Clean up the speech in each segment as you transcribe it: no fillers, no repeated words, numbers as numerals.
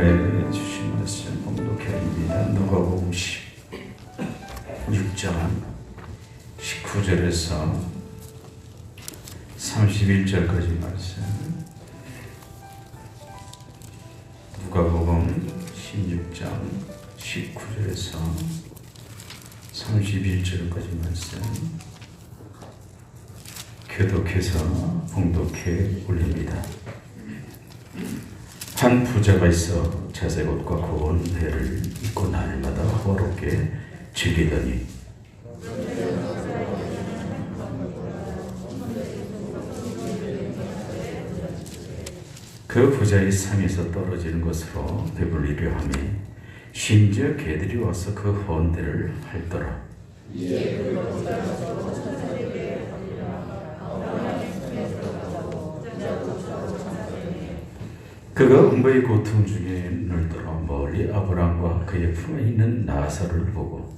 오늘의 주신 말씀 봉독해드립니다. 누가복음 16장 19절에서 31절까지 말씀. 누가복음 16장 19절에서 31절까지 말씀 교독해서 봉독해 올립니다. 한 부자가 있어 자색 옷과 고운 배를 입고 날마다 호롭게 즐기더니 그 부자의 상에서 떨어지는 것으로 배불리려 하며 심지어 개들이 와서 그 헌대를 핥더라. 그가 음부의 고통 중에 눈을 떠 멀리 아브라함과 그의 품에 있는 나사로를 보고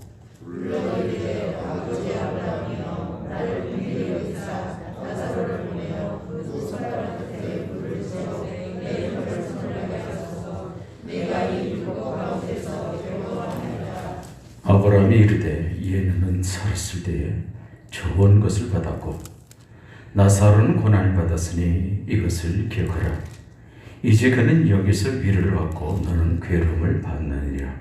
아브라함이 이르되 얘는 살았을 때에 좋은 것을 받았고 나사로는 고난을 받았으니 이것을 기억하라. 이제 그는 여기서 위로를 받고 너는 괴로움을 받느니라.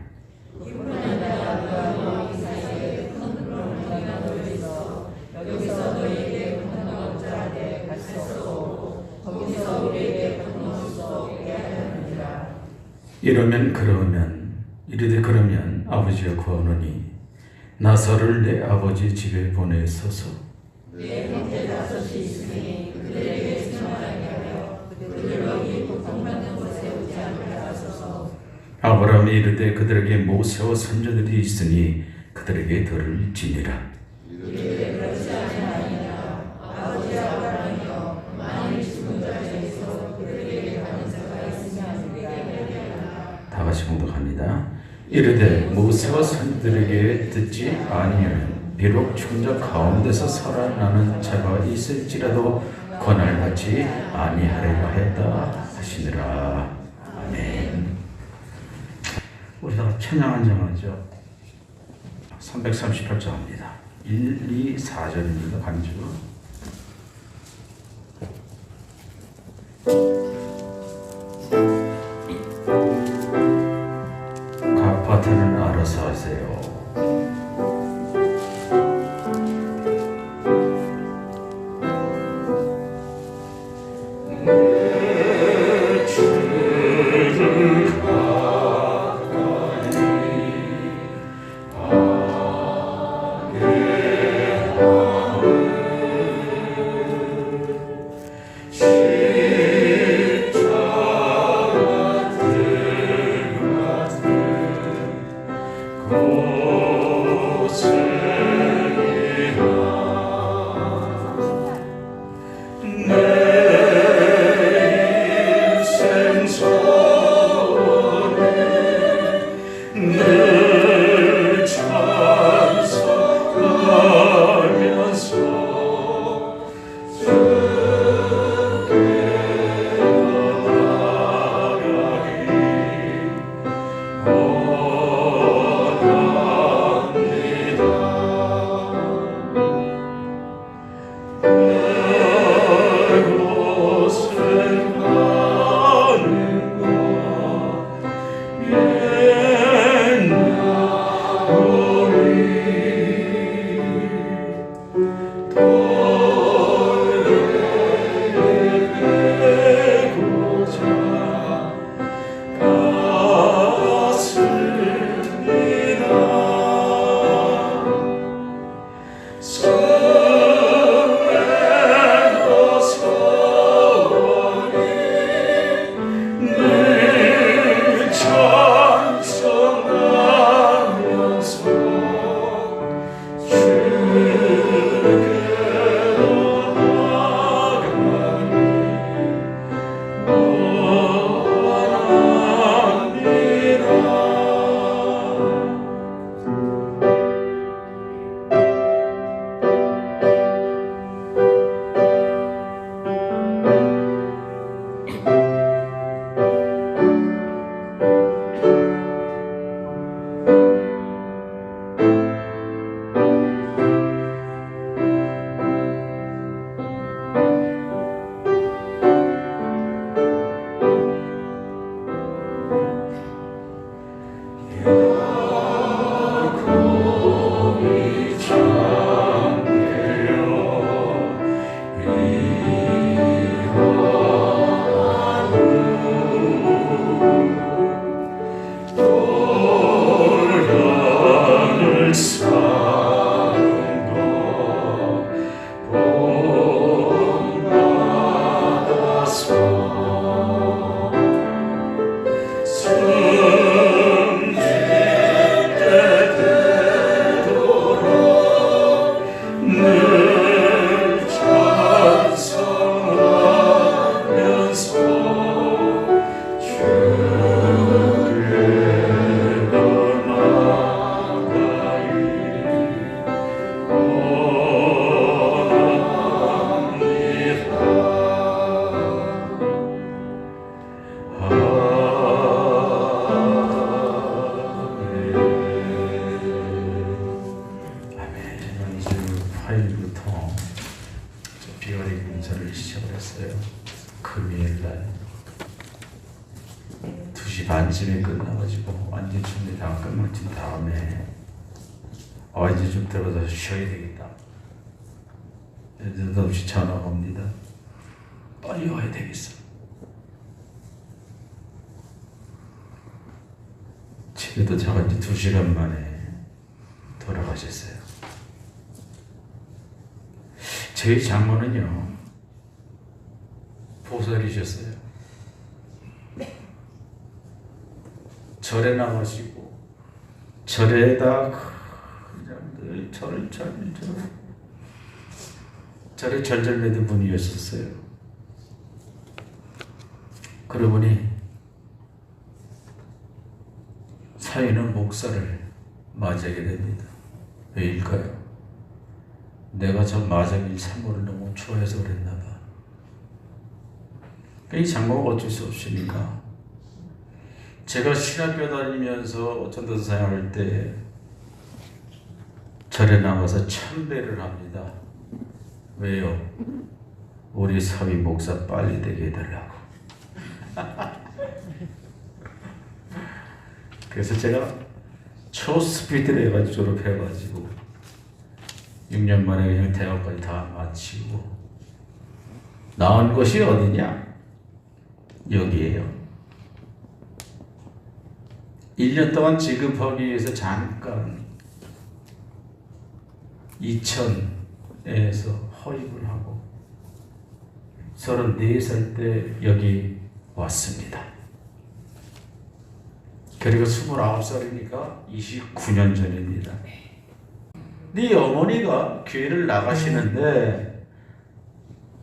그러면 아버지가 구하노니 나사로를 내 아버지 집에 보내소서. 내 형제 다섯이 있으니 그들에게 생활하게 하여 그들 여기 고통받는 곳에 오지 않게 하소서. 아브라함이 이르되 그들에게 모세와 선조들이 있으니 그들에게 들을 지니라. 이르되 그렇지 아니하니라. 아버지 아브라함이여 만일 죽은 자 중에서 그들에게 가는 자가 있으면 내게 하리라. 다 같이 봉독합니다. 이르되 모세와 선지자들에게 듣지 아니하면 비록 죽은 자 가운데서 살아나는 자가 있을지라도 권한을 받지 아니하리라 하였다 하시니라. 아멘. 우리가 찬양 한 장 하죠. 338장입니다. 1, 2, 4절입니다. 간주. 각 파트는 알아서 하세요. 금요일날 2시 반쯤에 끝나가지고 완전 준비 다 끝마친 다음에 이제 좀 들어가서 쉬어야 되겠다. 느닷없이 전화가 옵니다. 빨리 와야 되겠어. 집에 도착한 지 2시간 만에 돌아가셨어요. 저희 장모는요, 보살이셨어요. 절에 나가시고 절에다 그냥 늘 절에 절절매는 분이었었어요. 그러고 보니 사위는 목사를 맞이하게 됩니다. 왜일까요? 내가 저 마장일 참모를 너무 좋아해서 그랬나 봐. 이 장모가 어쩔 수 없으니까 제가 신학교 다니면서 어쩐다 사역할 때 절에 나가서 참배를 합니다. 왜요? 우리 사위 목사 빨리 되게 해달라고. 그래서 제가 초스피드를 해가지고 졸업해가지고 6년 만에 그냥 대학까지 다 마치고 나온 곳이 어디냐? 여기에요. 1년 동안 지급하기 위해서 잠깐 이천에서 허입을 하고 34살 때 여기 왔습니다. 그리고 29살이니까 29년 전입니다. 네 어머니가 교회를 나가시는데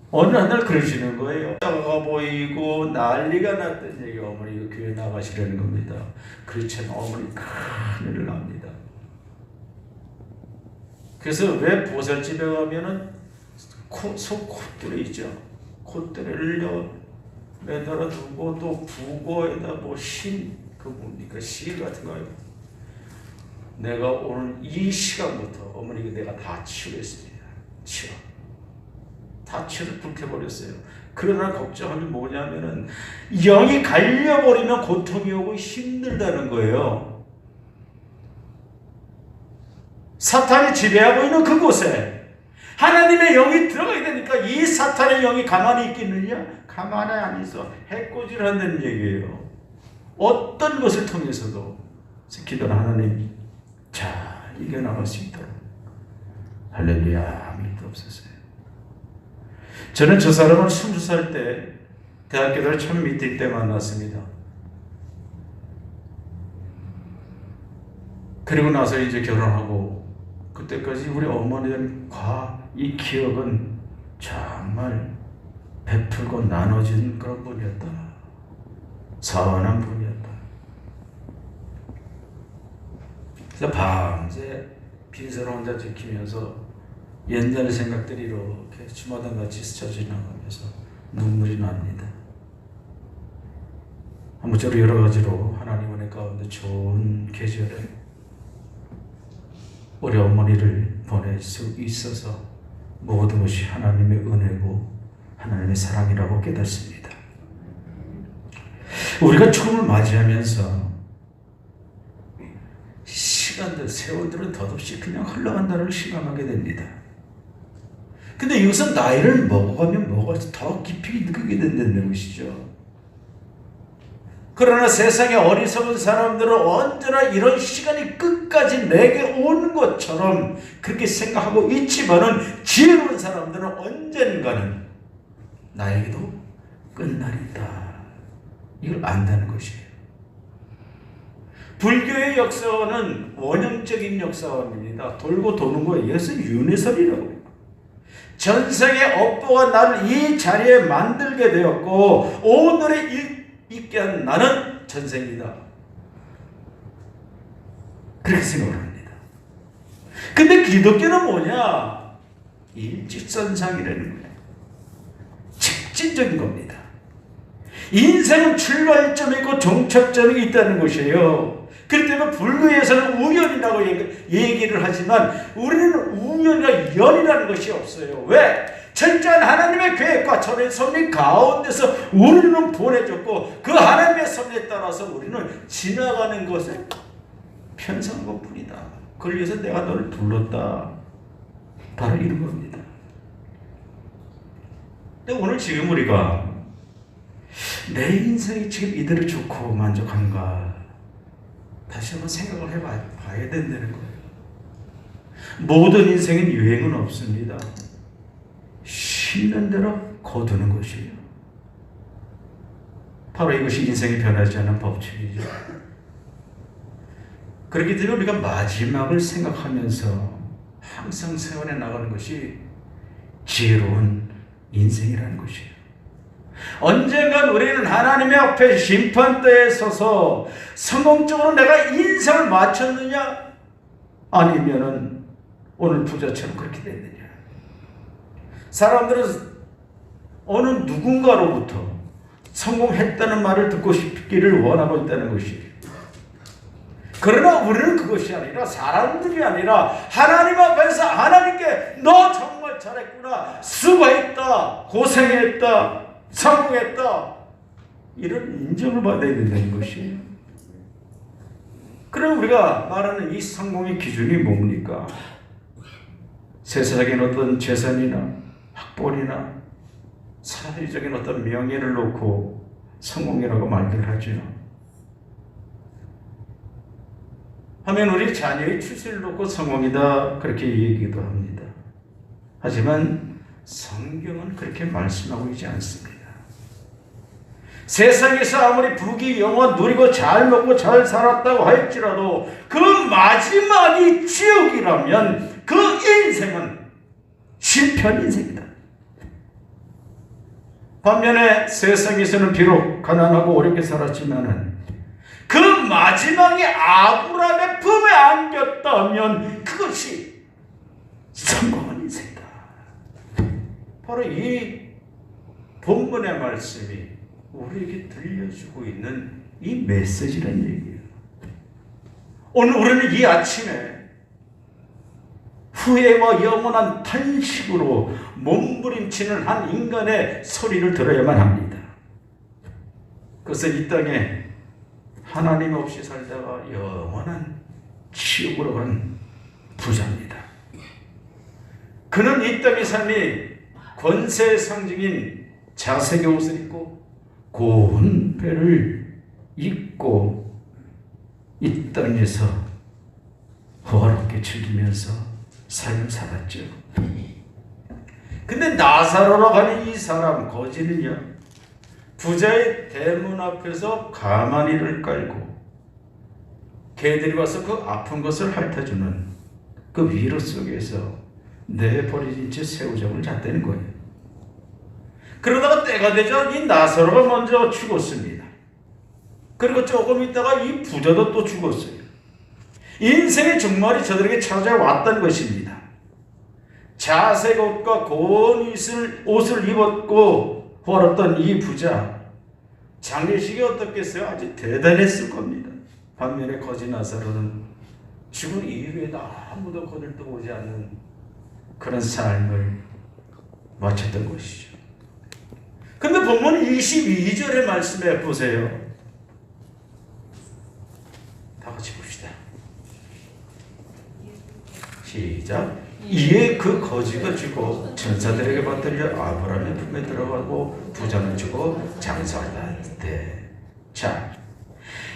어느 날 그러시는 거예요. 작아 보이고 난리가 났던 어머니가 교회 나가시려는 겁니다. 그렇지 어머니 큰일을 납니다. 그래서 왜 보살집에 가면은 콧대를 있죠. 콧대를 매달아 두고 또 부고에다 뭡니까 실 같은 거예요. 내가 오늘 이 시간부터 어머니가 내가 다 치우겠습니다. 다 치워서 불태버렸어요. 그러나 걱정한 게 뭐냐면은 영이 갈려버리면 고통이 오고 힘들다는 거예요. 사탄이 지배하고 있는 그곳에 하나님의 영이 들어가야 되니까 이 사탄의 영이 가만히 있겠느냐? 가만히 안 있어. 해코지한다는 얘기예요. 어떤 것을 통해서도 기도는 하나님 이겨나갈 수 있도록 할렐루야 아무 일도 없었어요. 저는 저 사람을 20살 때 대학교를 처음 미팅 때 만났습니다. 그리고 나서 이제 결혼하고 그때까지 우리 어머니들과 이 기억은 정말 베풀고 나눠진 그런 분이었다. 선한 분이었다. 그래서 밤새 빈소를 혼자 지키면서 옛날 생각들이 이렇게 주마등같이 스쳐 지나가면서 눈물이 납니다. 아무쪼록 여러 가지로 하나님 은혜 가운데 좋은 계절에 우리 어머니를 보낼 수 있어서 모든 것이 하나님의 은혜고 하나님의 사랑이라고 깨닫습니다. 우리가 죽음을 맞이하면서 시간들, 세월들은 덧없이 그냥 흘러간다는 실감하게 됩니다. 근데 이것은 나이를 먹어가면 먹어서 더 깊이 느끼게 된다는 것이죠. 그러나 세상의 어리석은 사람들은 언제나 이런 시간이 끝까지 내게 오는 것처럼 그렇게 생각하고 있지만은 지혜로운 사람들은 언젠가는 나에게도 끝날이다. 이걸 안다는 것이에요. 불교의 역사는 원형적인 역사입니다. 돌고 도는 거에 이것은 윤회설이라고 해요. 전생의 업보가 나를 이 자리에 만들게 되었고 오늘에 있게 한 나는 전생이다. 그렇게 생각을 합니다. 근데 기독교는 뭐냐? 일직선상이라는 거예요. 직진적인 겁니다. 인생은 출발점이 있고 종착점이 있다는 것이에요. 그렇기 때문에 불교에서는 우연이라고 얘기를 하지만 우리는 우연과 연이라는 것이 없어요. 왜? 철저한 하나님의 계획과 전의 섭리 가운데서 우리는 보내졌고 그 하나님의 섭리에 따라서 우리는 지나가는 것에 편성한 것뿐이다. 그걸 위해서 내가 너를 불렀다. 바로 이런 겁니다. 근데 오늘 지금 우리가 내 인생이 지금 이대로 좋고 만족한가 다시 한번 생각을 해봐야 된다는 거예요. 모든 인생엔 유행은 없습니다. 쉬는 대로 거두는 것이에요. 바로 이것이 인생이 변하지 않는 법칙이죠. 그렇기 때문에 우리가 마지막을 생각하면서 항상 세워내 나가는 것이 지혜로운 인생이라는 것이에요. 언젠간 우리는 하나님의 앞에 심판대에 서서 성공적으로 내가 인생을 마쳤느냐 아니면은 오늘 부자처럼 그렇게 됐느냐. 사람들은 어느 누군가로부터 성공했다는 말을 듣고 싶기를 원하고 있다는 것이에요. 그러나 우리는 그것이 아니라 사람들이 아니라 하나님 앞에서 하나님께 너 정말 잘했구나, 수고했다, 고생했다, 성공했다 이런 인정을 받아야 된다는 것이에요. 그럼 우리가 말하는 이 성공의 기준이 뭡니까? 세상적인 어떤 재산이나 학벌이나 사회적인 어떤 명예를 놓고 성공이라고 말들 하죠. 하면 우리 자녀의 출세를 놓고 성공이다 그렇게 얘기도 합니다. 하지만 성경은 그렇게 말씀하고 있지 않습니다. 세상에서 아무리 부귀 영화 누리고 잘 먹고 잘 살았다고 할지라도 그 마지막이 지옥이라면 그 인생은 실패한 인생이다. 반면에 세상에서는 비록 가난하고 어렵게 살았지만은 그 마지막에 아브라함의 품에 안겼다면 그것이 성공한 인생이다. 바로 이 본문의 말씀이 우리에게 들려주고 있는 이 메시지란 얘기예요. 오늘 우리는 이 아침에 후회와 영원한 탄식으로 몸부림치는 한 인간의 소리를 들어야만 합니다. 그것은 이 땅에 하나님 없이 살다가 영원한 지옥으로 간 부자입니다. 그는 이 땅의 삶이 권세의 상징인 자색의 옷을 입고 고운 배를 입고 이 땅에서 호화롭게 즐기면서 삶을 살았죠. 근데 나사로라고 하는 이 사람 거지는요, 부자의 대문 앞에서 가마니를 깔고 개들이 와서 그 아픈 것을 핥아주는 그 위로 속에서 내버려진 채 새우잠을 잤다는 거예요. 그러다가 때가 되자 이 나사로가 먼저 죽었습니다. 그리고 조금 있다가 이 부자도 또 죽었어요. 인생의 종말이 저들에게 찾아왔다는 것입니다. 자색 옷과 고운 옷을 입었고 호화롭던 이 부자, 장례식이 어떻겠어요? 아주 대단했을 겁니다. 반면에 거지 나사로는 죽은 이후에 아무도 거들떠보지 않는 그런 삶을 마쳤던 것이죠. 근데 본문 22절의 말씀에 보세요. 다 같이 봅시다. 시작. 이에 그 거지가 죽어 천사들에게 받들려 아브라함의 품에 들어가고 부자는 죽어 장사하다. 자,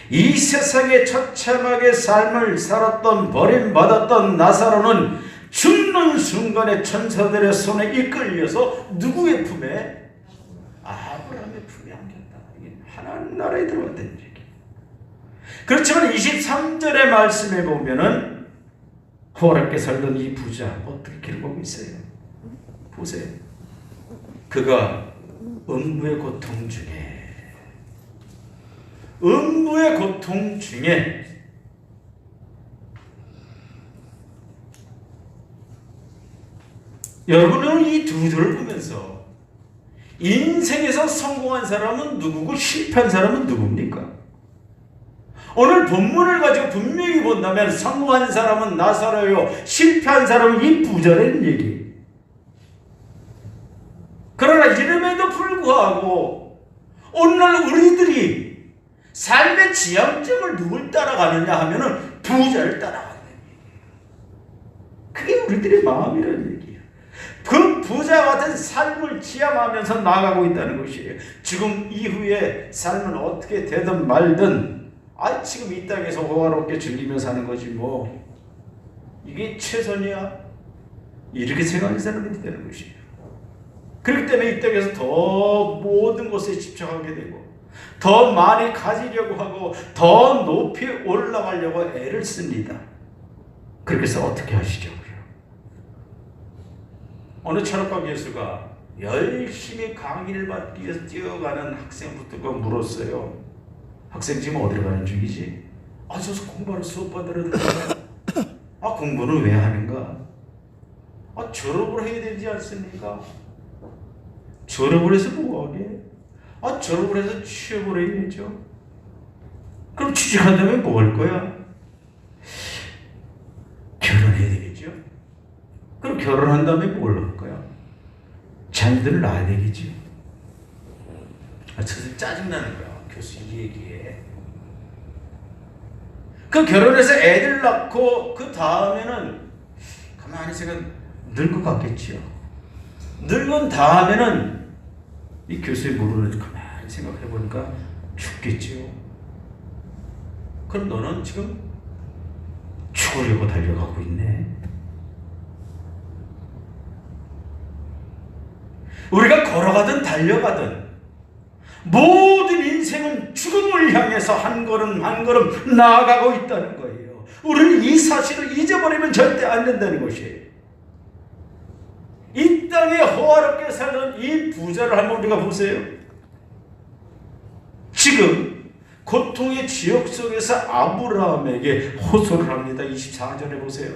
이 세상에 처참하게 삶을 살았던 버림받았던 나사로는 죽는 순간에 천사들의 손에 이끌려서 누구의 품에? 아브라함의 품에 안겼다. 이게 하나님 나라에 들어왔다는 얘기. 그렇지만 23절의 말씀에 보면은 호화롭게 살던 이 부자 어떻게 기록하고 있어요? 보세요. 그가 음부의 고통 중에 여러분은 이 두 줄을 보면서 인생에서 성공한 사람은 누구고 실패한 사람은 누굽니까? 오늘 본문을 가지고 분명히 본다면 성공한 사람은 나사로요, 실패한 사람은 이 부자라는 얘기예요. 그러나 이름에도 불구하고 오늘날 우리들이 삶의 지향점을 누굴 따라가느냐 하면은 부자를 따라가는 얘기예요. 그게 우리들의 마음이라는 얘기예요. 그 부자 같은 삶을 지향하면서 나아가고 있다는 것이에요. 지금 이후에 삶은 어떻게 되든 말든 지금 이 땅에서 호화롭게 즐기며 사는 거지 뭐 이게 최선이야? 이렇게 생각하는 사람들이 되는 것이에요. 그렇기 때문에 이 땅에서 더 모든 것에 집착하게 되고 더 많이 가지려고 하고 더 높이 올라가려고 애를 씁니다. 그렇게 해서 어떻게 하시려고요? 어느 철학과 교수가 열심히 강의를 받기 위해서 뛰어가는 학생부터 물었어요. 학생 지금 어디로 가는 중이지? 저 공부하러 수업 받으러 들어가요. 공부는 왜 하는가? 졸업을 해야 되지 않습니까? 졸업을 해서 뭐하게? 졸업을 해서 취업을 해야죠. 그럼 취직한다면 뭐 할 거야? 결혼해야 되겠죠? 그럼 결혼한 다음에 뭘 할 거야? 자녀들을 낳아야 되겠죠? 선생님 짜증나는 거야. 교수 이 얘기에. 그 결혼해서 애들 낳고 그 다음에는 가만히 생각 늙어갔겠지요. 늙은 다음에는 이 교수의 모르는 가만히 생각해 보니까 죽겠지요. 그럼 너는 지금 죽으려고 달려가고 있네. 우리가 걸어가든 달려가든 모든 인생은 죽음을 향해서 한 걸음 한 걸음 나아가고 있다는 거예요. 우리는 이 사실을 잊어버리면 절대 안 된다는 것이에요. 이 땅에 호화롭게 사는 이 부자를 한번 우리가 보세요. 지금 고통의 지옥 속에서 아브라함에게 호소를 합니다. 24절에 보세요.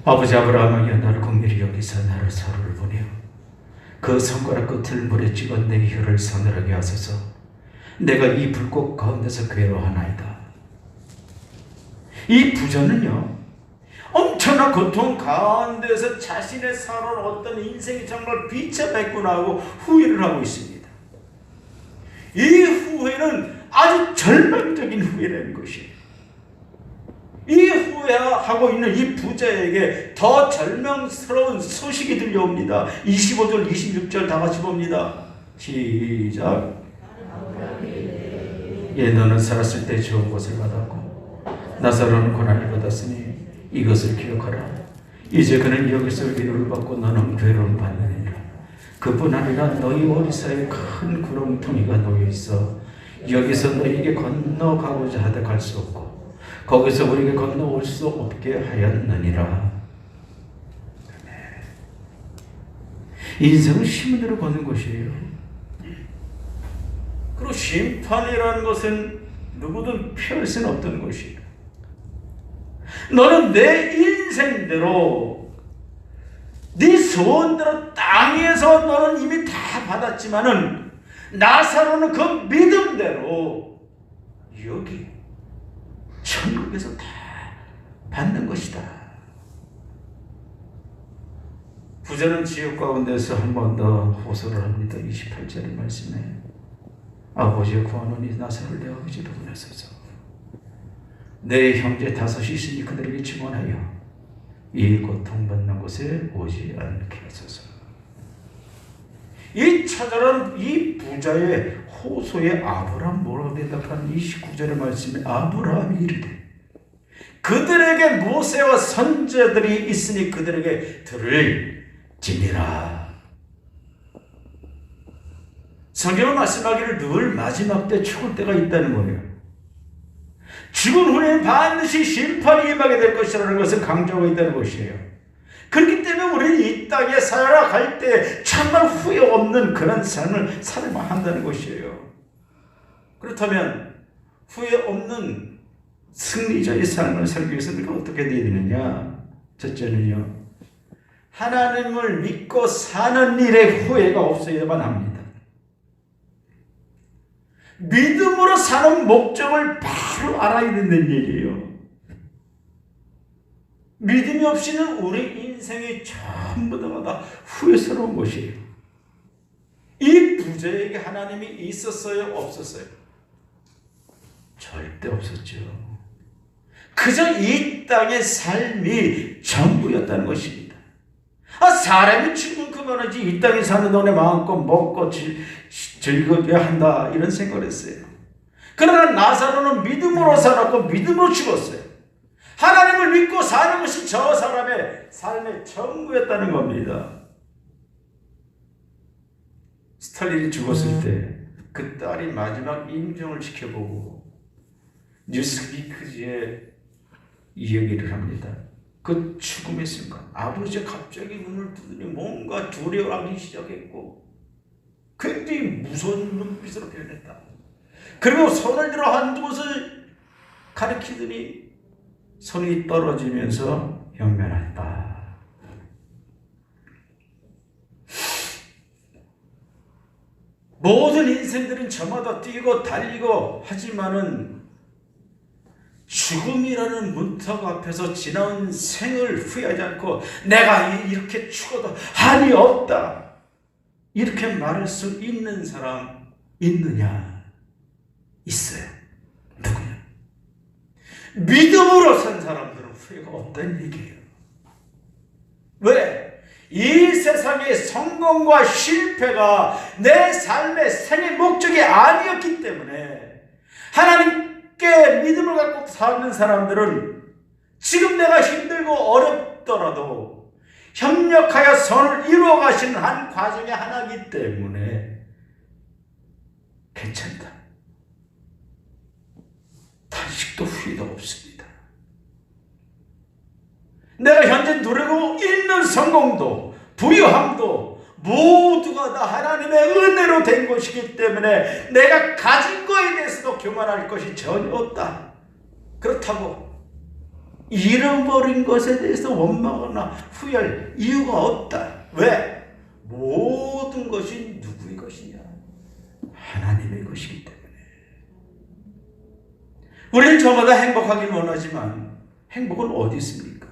아버지 아브라함이여, 나를 긍휼히 여기서 나를 서로를 보내어 그 손가락 끝을 물에 찍어 내 혀를 서늘하게 하소서. 내가 이 불꽃 가운데서 괴로워하나이다. 이 부자는요, 엄청난 고통 가운데서 자신의 살아온 어떤 인생이 정말 비참했구나 하고 후회를 하고 있습니다. 이 후회는 아주 절망적인 후회라는 것이에요. 이 후회하고 있는 이 부자에게 더 절망스러운 소식이 들려옵니다. 25절 26절 다 같이 봅니다. 시작. 너는 살았을 때 좋은 것을 받았고 나사로는 고난을 받았으니 이것을 기억하라. 이제 그는 여기서 위로를 받고 너는 괴로움을 받느니라. 그뿐 아니라 너희 오리사에 큰 구렁텅이가 놓여있어 여기서 너희에게 건너가고자 하되 갈 수 없고 거기서 우리에게 건너올 수 없게 하였느니라. 인생은 힘으로 걷는 것이에요. 그리고 심판이라는 것은 누구든 피할 수는 없던 것이에요. 너는 내 인생대로 네 소원대로 땅에서 너는 이미 다 받았지만은 나사로는 그 믿음대로 여기 천국에서 다 받는 것이다. 부자는 지옥 가운데서 한 번 더 호소를 합니다. 28절 말씀에 아버지의 구하노니 나사로를 내 아버지로 보내소서. 내 형제 다섯이 있으니 그들에게 증언하여 이 고통받는 곳에 오지 않게 하소서. 이 처절한 이 부자의 호소에 아브라함 뭐라고 대답하는 29절의 말씀에 아브라함이 이르되 그들에게 모세와 선지자들이 있으니 그들에게 들을지니라. 성경은 말씀하기를 늘 마지막 때 죽을 때가 있다는 거예요. 죽은 후에 반드시 심판이 임하게 될 것이라는 것을 강조하고 있다는 것이에요. 그렇기 때문에 우리는 이 땅에 살아갈 때 정말 후회 없는 그런 삶을 살아야 한다는 것이에요. 그렇다면 후회 없는 승리자의 삶을 살기 위해서 우리가 어떻게 해야 되느냐? 첫째는요, 하나님을 믿고 사는 일에 후회가 없어야만 합니다. 믿음으로 사는 목적을 바로 알아야 되는 일이에요. 믿음이 없이는 우리 인생이 전부 다 후회스러운 것이에요. 이 부자에게 하나님이 있었어요? 없었어요? 절대 없었죠. 그저 이 땅의 삶이 전부였다는 것입니다. 사람이 죽으면 그만하지 이 땅에 사는 동안에 마음껏 먹고 즐겁게 한다 이런 생각을 했어요. 그러나 나사로는 믿음으로 살았고 믿음으로 죽었어요. 하나님을 믿고 사는 것이 저 사람의 삶의 전부였다는 겁니다. 스탈린이 죽었을 때 그 딸이 마지막 임종을 지켜보고 뉴스위크지에 이 얘기를 합니다. 그 죽음의 순간 아버지가 갑자기 눈을 뜨더니 뭔가 두려워하기 시작했고 굉장히 무서운 눈빛으로 변했다. 그리고 손을 들어 한두 곳을 가리키더니 손이 떨어지면서 영면했다. 모든 인생들은 저마다 뛰고 달리고 하지만은 죽음이라는 문턱 앞에서 지나온 생을 후회하지 않고 내가 이렇게 죽어도 한이 없다 이렇게 말할 수 있는 사람 있느냐? 있어요. 누구냐? 믿음으로 산 사람들은 후회가 없다는 얘기예요. 왜? 이 세상의 성공과 실패가 내 삶의 생의 목적이 아니었기 때문에 하나님께 믿음을 갖고 사는 사람들은 지금 내가 힘들고 어렵더라도 협력하여 선을 이루어 가시는 한 과정의 하나이기 때문에 괜찮다. 단식도 후회도 없습니다. 내가 현재 누리고 있는 성공도 부유함도 모두가 다 하나님의 은혜로 된 것이기 때문에 내가 가진 거에 대해서도 교만할 것이 전혀 없다. 그렇다고 잃어버린 것에 대해서 원망하거나 후회할 이유가 없다. 왜? 모든 것이 누구의 것이냐? 하나님의 것이기 때문에. 우리는 저마다 행복하길 원하지만 행복은 어디 있습니까?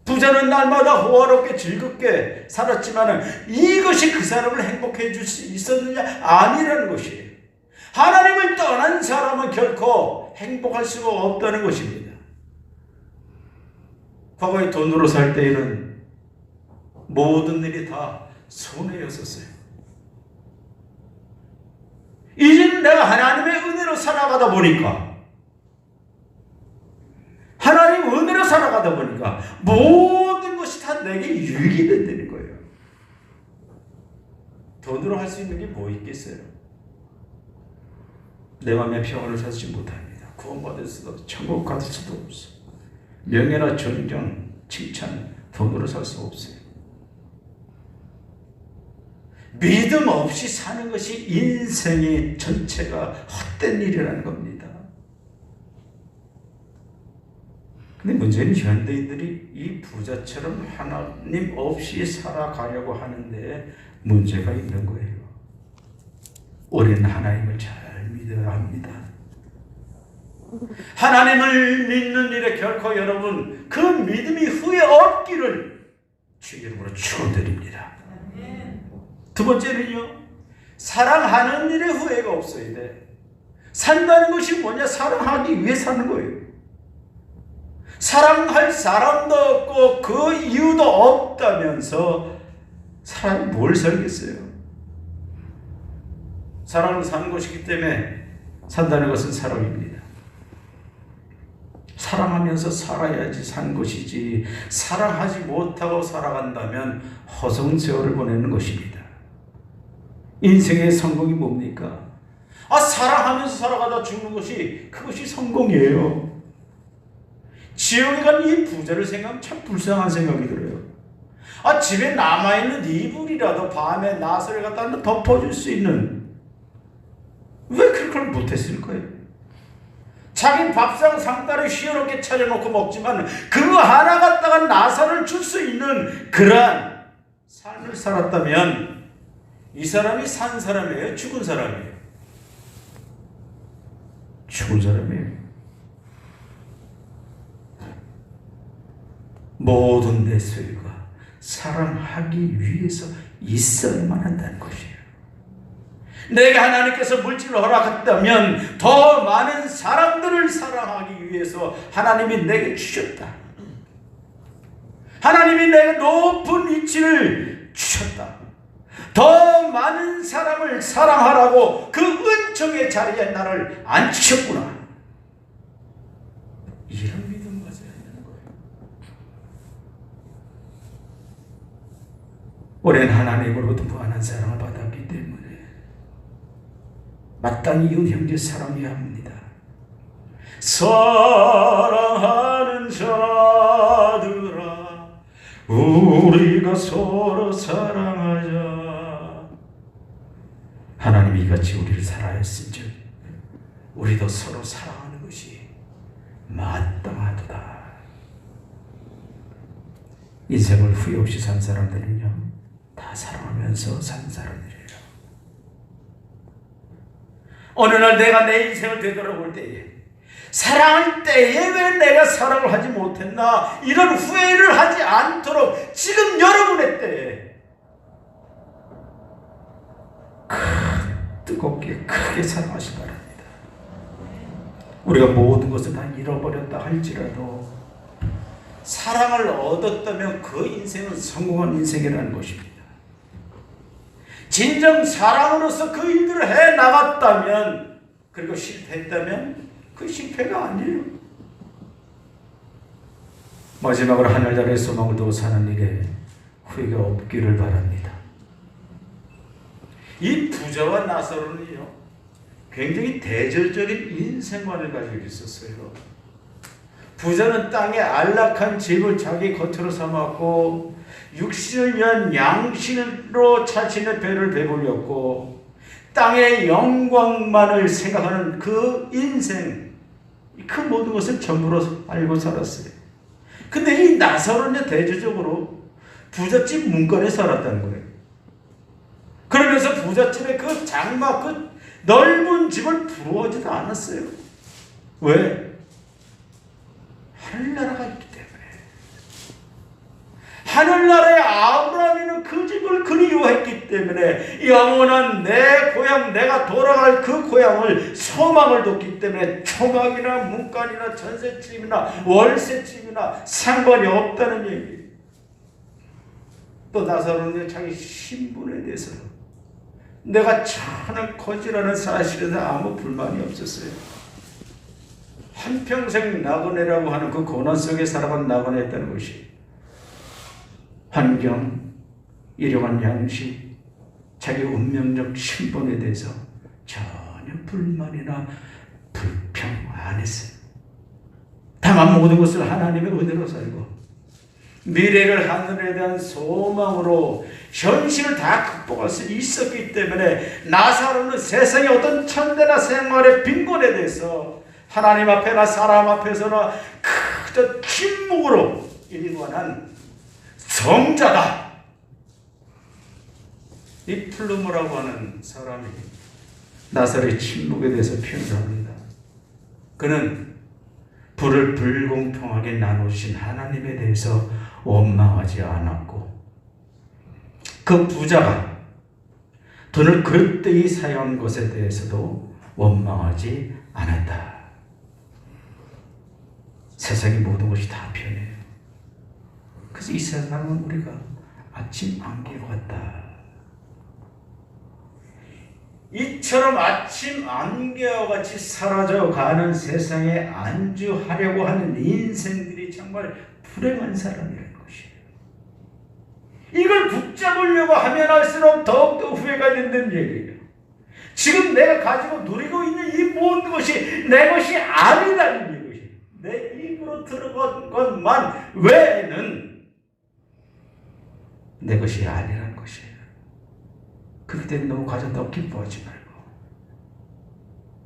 부자는 날마다 호화롭게 즐겁게 살았지만 이것이 그 사람을 행복해 줄 수 있었느냐? 아니라는 것이에요. 하나님을 떠난 사람은 결코 행복할 수가 없다는 것입니다. 과거에 돈으로 살 때에는 모든 일이 다 손해였었어요. 이제는 내가 하나님의 은혜로 살아가다 보니까 하나님 은혜로 살아가다 보니까 모든 것이 다 내게 유익이 된다는 거예요. 돈으로 할 수 있는 게 뭐 있겠어요? 내 마음의 평안을 찾지 못합니다. 구원받을 수도 천국 갈 수도 없어. 명예나 존경, 칭찬 돈으로 살 수 없어요. 믿음 없이 사는 것이 인생의 전체가 헛된 일이라는 겁니다. 근데 문제는 현대인들이 이 부자처럼 하나님 없이 살아가려고 하는데 문제가 있는 거예요. 우리는 하나님을 잘 믿어야 합니다. 하나님을 믿는 일에 결코 여러분 그 믿음이 후회 없기를 주 이름으로 축원드립니다. 두 번째는요, 사랑하는 일에 후회가 없어야 돼. 산다는 것이 뭐냐? 사랑하기 위해 사는 거예요. 사랑할 사람도 없고 그 이유도 없다면서 사람이 뭘 살겠어요? 사랑을 사는 것이기 때문에 산다는 것은 사랑입니다. 사랑하면서 살아야지 산 것이지 사랑하지 못하고 살아간다면 허송세월을 보내는 것입니다. 인생의 성공이 뭡니까? 사랑하면서 살아가다 죽는 것이 그것이 성공이에요. 지옥에 간 이 부자를 생각하면 참 불쌍한 생각이 들어요. 집에 남아있는 이불이라도 밤에 나사를 갖다 덮어줄 수 있는 왜 그걸 못했을까요? 자기 밥상 상다리 시원하게 차려놓고 먹지만 그거 하나 갖다가 나사를 줄 수 있는 그러한 삶을 살았다면 이 사람이 산 사람이에요? 죽은 사람이에요? 죽은 사람이에요. 모든 내 소유가 사랑하기 위해서 있어야만 한다는 것이에요. 내게 하나님께서 물질을 허락했다면 더 많은 사람들을 사랑하기 위해서 하나님이 내게 주셨다. 하나님이 내게 높은 위치를 주셨다. 더 많은 사람을 사랑하라고 그 은총의 자리에 나를 앉히셨구나. 이런 믿음 가져야 되는 거예요. 우리는 하나님으로부터 무한한 사랑을 받았기 때문에 마땅히 이 형제 사랑해야 합니다. 사랑하는 자들아, 우리가 서로 사랑하자. 하나님이 이같이 우리를 사랑했은즉 우리도 서로 사랑하는 것이 마땅하도다. 인생을 후회 없이 산 사람들은요, 다 사랑하면서 산 사람들이에요. 어느 날 내가 내 인생을 되돌아볼 때에, 사랑할 때에 왜 내가 사랑을 하지 못했나, 이런 후회를 하지 않도록 지금 여러분의 때에 뜨겁게 크게 사랑하시기 바랍니다. 우리가 모든 것을 다 잃어버렸다 할지라도 사랑을 얻었다면 그 인생은 성공한 인생이라는 것입니다. 진정 사랑으로서 그 일들을 해 나갔다면, 그리고 실패했다면 그 실패가 아니에요. 마지막으로 하늘나라의 소망을 두고 사는 일에 후회가 없기를 바랍니다. 이 부자와 나사로는요, 굉장히 대절적인 인생관을 가지고 있었어요. 부자는 땅에 안락한 집을 자기 거처로 삼았고, 육신을 위한 양식으로 자신의 배를 배불렸고, 땅의 영광만을 생각하는 그 인생, 그 모든 것을 전부로 알고 살았어요. 근데 이 나사로는 대조적으로 부잣집 문간에 살았다는 거예요. 그러면서 부잣집의 그 장막, 그 넓은 집을 부러워하지도 않았어요. 왜? 하늘나라가 있기 때문에. 하늘나라의 아브라함이는 그 집을 그리워했기 때문에, 영원한 내 고향, 내가 돌아갈 그 고향을 소망을 뒀기 때문에 초막이나 문간이나 전셋집이나 월세집이나 상관이 없다는 얘기예요. 또 나사로는 자기 신분에 대해서 내가 천한 거지라는 사실에서 아무 불만이 없었어요. 한평생 나그네라고 하는 그 고난 속에 살아간 나그네였다는 것이, 환경, 일용한 양식, 자기 운명적 신분에 대해서 전혀 불만이나 불평 안 했어요. 다만 모든 것을 하나님의 은혜로 살고, 미래를 하늘에 대한 소망으로 현실을 다 극복할 수 있었기 때문에, 나사로는 세상의 어떤 천대나 생활의 빈곤에 대해서 하나님 앞에나 사람 앞에서나 그저 침묵으로 일관한 성자다. 이 플루머라고 하는 사람이 나사로의 침묵에 대해서 표현합니다. 그는 불을 불공평하게 나누신 하나님에 대해서 원망하지 않았고, 그 부자가 돈을 그릇되이 사용한 것에 대해서도 원망하지 않았다. 세상의 모든 것이 다 변해요. 그래서 이 세상은 우리가 아침 안개와 같다. 이처럼 아침 안개와 같이 사라져가는 세상에 안주하려고 하는 인생들이 정말 불행한 사람이라는 것이에요. 이걸 붙잡으려고 하면 할수록 더욱더 후회가 된다는 얘기예요. 지금 내가 가지고 누리고 있는 이 모든 것이 내 것이 아니라는 얘기예요. 내 입으로 들어간 것만 외에는 내 것이 아니라는 것이에요. 그렇기 때문에 너무 가졌다고 기뻐하지 말고,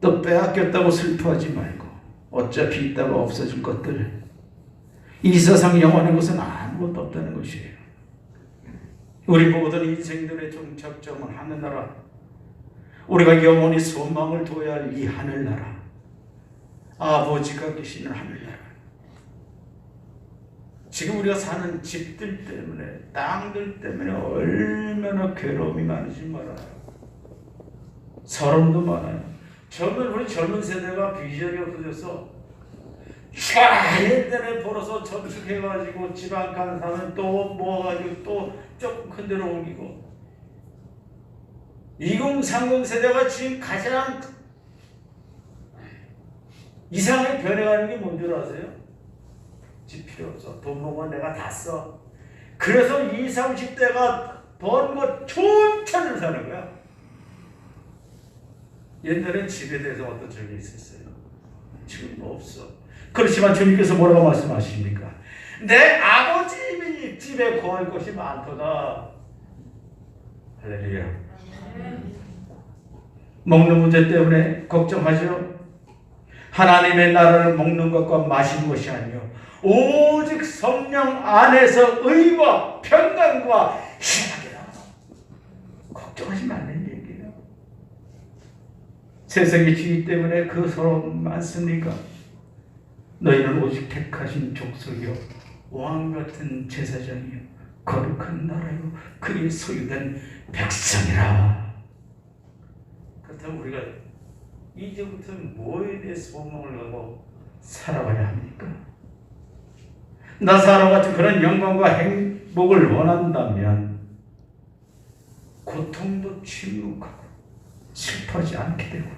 또 빼앗겼다고 슬퍼하지 말고, 어차피 있다가 없어질 것들, 이 세상 영원한 것은 아무것도 없다는 것이에요. 우리 모든 인생들의 종착점은 하늘나라, 우리가 영원히 소망을 둬야 할 이 하늘나라, 아버지가 계시는 하늘나라. 지금 우리가 사는 집들 때문에, 땅들 때문에 얼마나 괴로움이 많은지 말아요. 서름도 많아요. 우리 젊은 세대가 비전이 없어져서 옛날에 벌어서 저축해가지고 지방 간 사람은 또 모아가지고 또 조금 큰 데로 옮기고, 2030 세대가 지금 가장 이상하게 변해가는 게 뭔지 아세요? 집 필요 없어. 돈 모으면 내가 다 써. 그래서 20, 30대가 번 거 촌천을 사는 거야. 옛날엔 집에 대해서 어떤 적이 있었어요. 지금 뭐 없어. 그렇지만 주님께서 뭐라고 말씀하십니까? 내 아버지 집에 거할 것이 많도다. 할렐루야. 먹는 문제 때문에 걱정하죠. 하나님의 나라를 먹는 것과 마시는 것이 아니요 오직 성령 안에서 의와 평강과 희락이라. 걱정하지 말라는 얘기예요. 세상의 지위 때문에 그 서러움 많습니까? 너희는 오직 택하신 족속이요 왕같은 제사장이요 거룩한 나라요 그의 소유된 백성이라. 그렇다면 우리가 이제부터 뭐에 대해 소망을 갖고 살아가야 합니까? 나사로와 같은 그런 영광과 행복을 원한다면 고통도 침묵하고 슬퍼하지 않게 되고,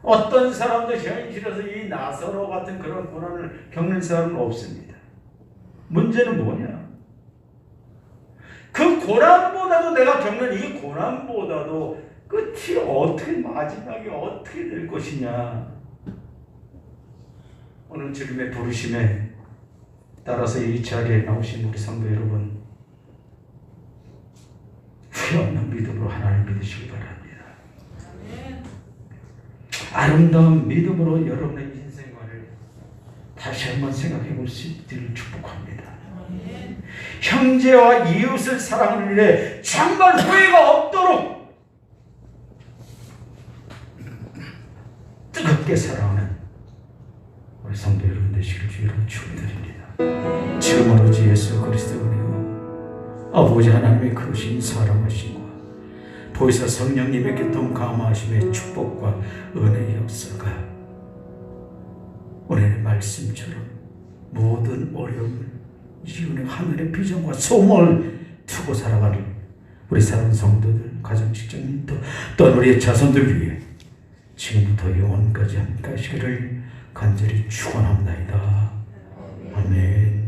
어떤 사람도 현실에서 이 나사로 같은 그런 고난을 겪는 사람은 없습니다. 문제는 뭐냐? 그 고난보다도, 내가 겪는 이 고난보다도 끝이 어떻게, 마지막이 어떻게 될 것이냐. 오늘 주님의 부르심에 따라서 이 자리에 나오신 우리 성도 여러분, 후회 없는 믿음으로 하나님을 믿으시기 바랍니다. 아름다운 믿음으로 여러분의 인생관을 다시 한번 생각해 볼 수 있기를 축복합니다. 형제와 이웃을 사랑하는 일에 정말 후회가 없도록 뜨겁게 사랑하는 우리 성도 여러분 되시길 주의로 축원드립니다. 지금으로 주 예수 그리스도 은혜요 아버지 하나님의 크신 사랑하심과 보혜사 성령님의 교통 감화하심의 축복과 은혜의 역사가 오늘의 말씀처럼 모든 어려움을 이기는 하늘의 비전과 소망을 두고 살아가는 우리 사랑하는 성도들, 가정 직장인, 또 우리의 자손들 위해 지금부터 영원까지 함께하시기를 간절히 축원합니다. 아멘.